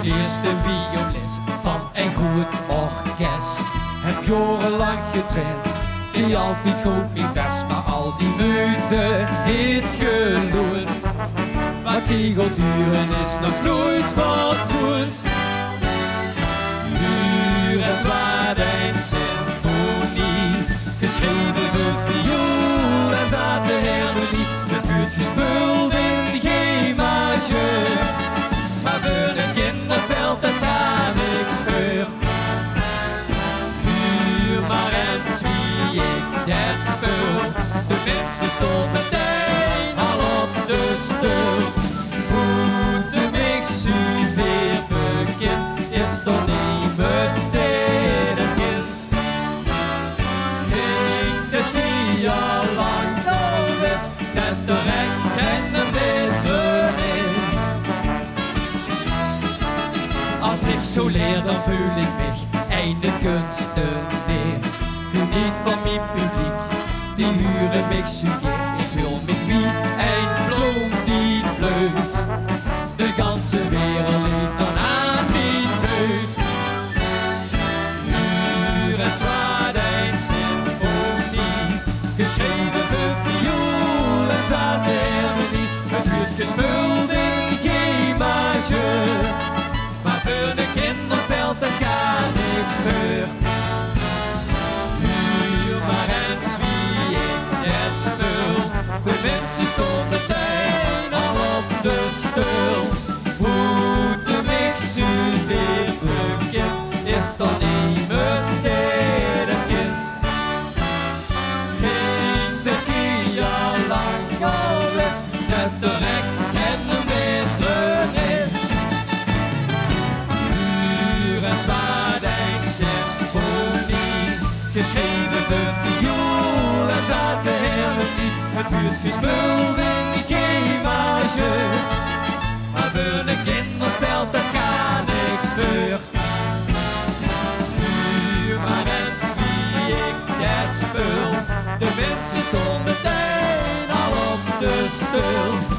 eerste violes van een goed orkest. Heb jarenlang getraind, die altijd goed mijn best, maar al die moeite heeft geloond. Maar kegelduren is nog nooit vertoond. Nu het waar een symfonie, geschreven voor viool en zat de harmonie. Het buurt gespeeld in G-majeur, maar voor de kinderen stelt het daar niks voor. Huur maar eens wie ik het spul, de mensen stonden meteen al op de stoel. Hoe de mixu weer bekend, is toch niet besteed een kind. Ik de 3 jaar lang al is, net de recht en de beter is. Als ik zo leer, dan voel ik mich einde kunstenaar. Geniet van mijn publiek, die huren mich sugeer. Ik wil mich wie een bloem die bloeit, de ganse wereld liet dan aan mijn voet. Huur het waar een symfonie, geschreven voor viool en zat de harmonie. Het wordt gespeeld in G-majeur, maar voor de kinderen stelt het gar niks voor. Huur maar eens wie ik het spul, de mensen stonden meteen al op de stoel. Hoe de mixu weer bekend, is dan niet besteed een kind. Ik de 3 jaar lang al is, net de rek en de meter is. Huur en zwaar een symfonie, geschreven voor viool en zat de harmonie. Het buurt gespeeld in G-majeur, maar voor de kinderen stelt het gar niks voor. Huur maar eens wie ik het spul, de mensen stonden meteen al op de stoel.